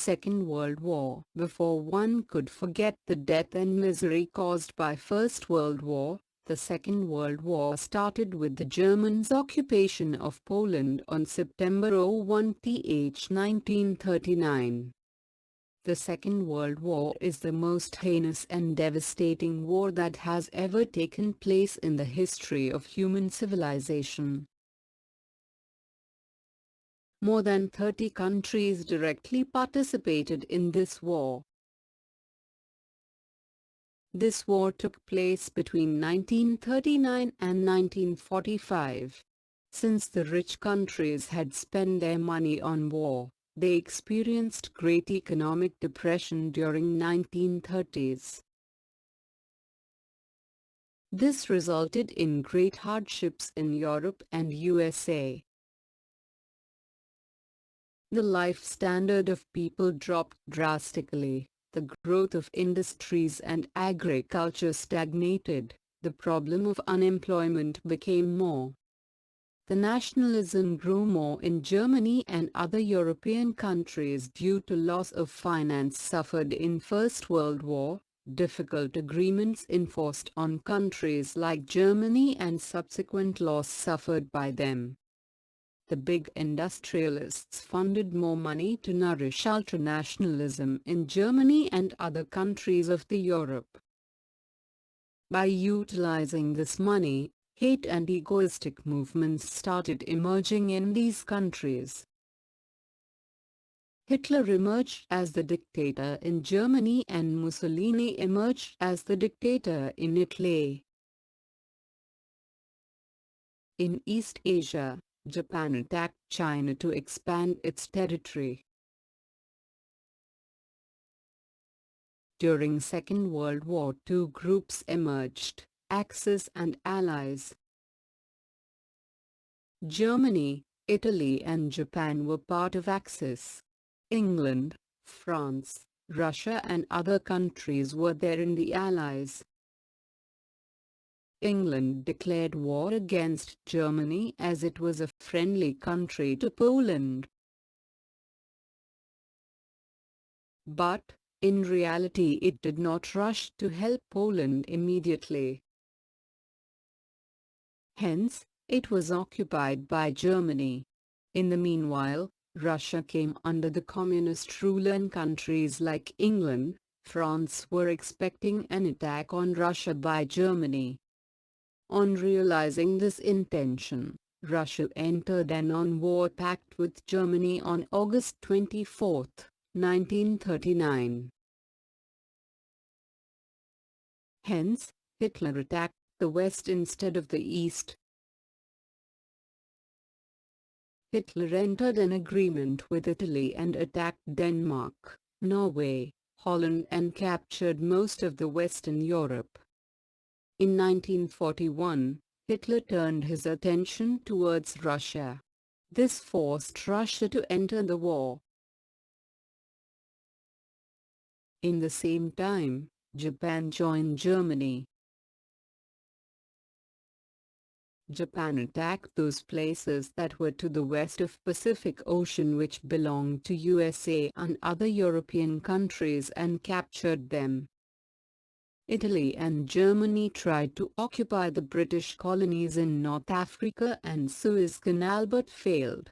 Second World War. Before one could forget the death and misery caused by First World War, the Second World War started with the Germans' occupation of Poland on September 1th, 1939. The Second World War is the most heinous and devastating war that has ever taken place in the history of human civilization. More than 30 countries directly participated in this war. This war took place between 1939 and 1945. Since the rich countries had spent their money on war, they experienced great economic depression during 1930s. This resulted in great hardships in Europe and USA. The life standard of people dropped drastically, the growth of industries and agriculture stagnated, the problem of unemployment became more. The nationalism grew more in Germany and other European countries due to loss of finance suffered in First World War, difficult agreements enforced on countries like Germany and subsequent loss suffered by them. The big industrialists funded more money to nourish ultranationalism in Germany and other countries of Europe. By utilizing this money, hate and egoistic movements started emerging in these countries. Hitler emerged as the dictator in Germany and Mussolini emerged as the dictator in Italy. In East Asia, Japan attacked China to expand its territory. During Second World War, two groups emerged, Axis and Allies. Germany, Italy and Japan were part of Axis. England, France, Russia and other countries were there in the Allies. England declared war against Germany as it was a friendly country to Poland. But, in reality it did not rush to help Poland immediately. Hence, it was occupied by Germany. In the meanwhile, Russia came under the communist rule and countries like England, France were expecting an attack on Russia by Germany. On realizing this intention, Russia entered an on-war pact with Germany on August 24, 1939. Hence, Hitler attacked the West instead of the East. Hitler entered an agreement with Italy and attacked Denmark, Norway, Holland and captured most of the Western Europe. In 1941, Hitler turned his attention towards Russia. This forced Russia to enter the war. In the same time, Japan joined Germany. Japan attacked those places that were to the west of Pacific Ocean which belonged to USA and other European countries and captured them. Italy and Germany tried to occupy the British colonies in North Africa and Suez Canal but failed.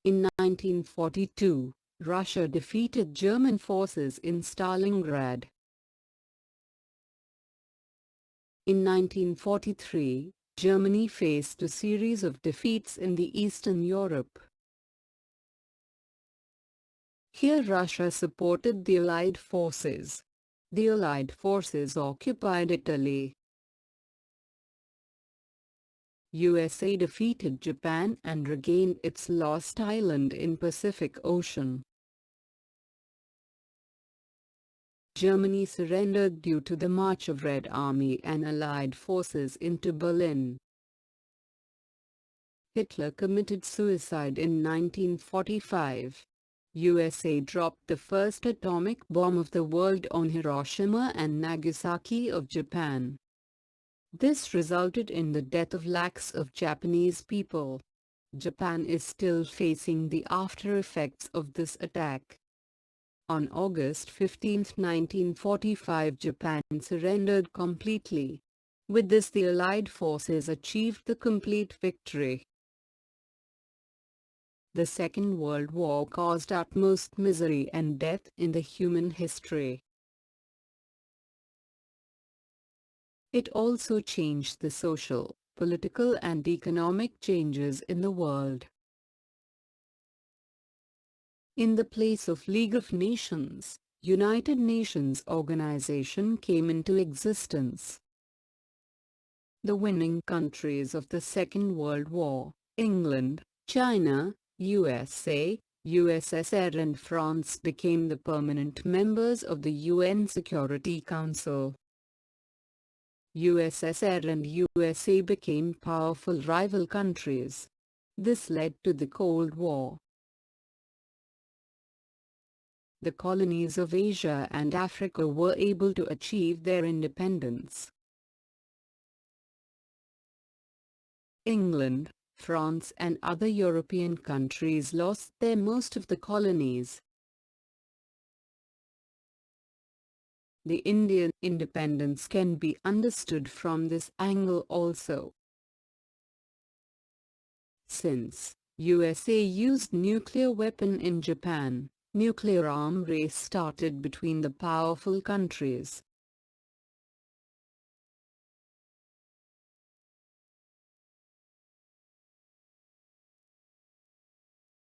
In 1942, Russia defeated German forces in Stalingrad. In 1943, Germany faced a series of defeats in the Eastern Europe. Here Russia supported the Allied forces. The Allied forces occupied Italy. USA defeated Japan and regained its lost island in Pacific Ocean. Germany surrendered due to the march of Red Army and Allied forces into Berlin. Hitler committed suicide in 1945. USA dropped the first atomic bomb of the world on Hiroshima and Nagasaki of Japan. This resulted in the death of lakhs of Japanese people. Japan is still facing the after effects of this attack. On August 15, 1945, Japan surrendered completely. With this, the Allied forces achieved the complete victory. The Second World War caused utmost misery and death in the human history. It also changed the social, political and economic changes in the world. In the place of League of Nations, United Nations organization came into existence. The winning countries of the Second World War, England, China, USA, USSR and France, became the permanent members of the UN Security Council. USSR and USA became powerful rival countries. This led to the Cold War. The colonies of Asia and Africa were able to achieve their independence. England, France and other European countries lost their most of the colonies. The Indian independence can be understood from this angle also. Since USA used nuclear weapon in Japan, nuclear arm race started between the powerful countries.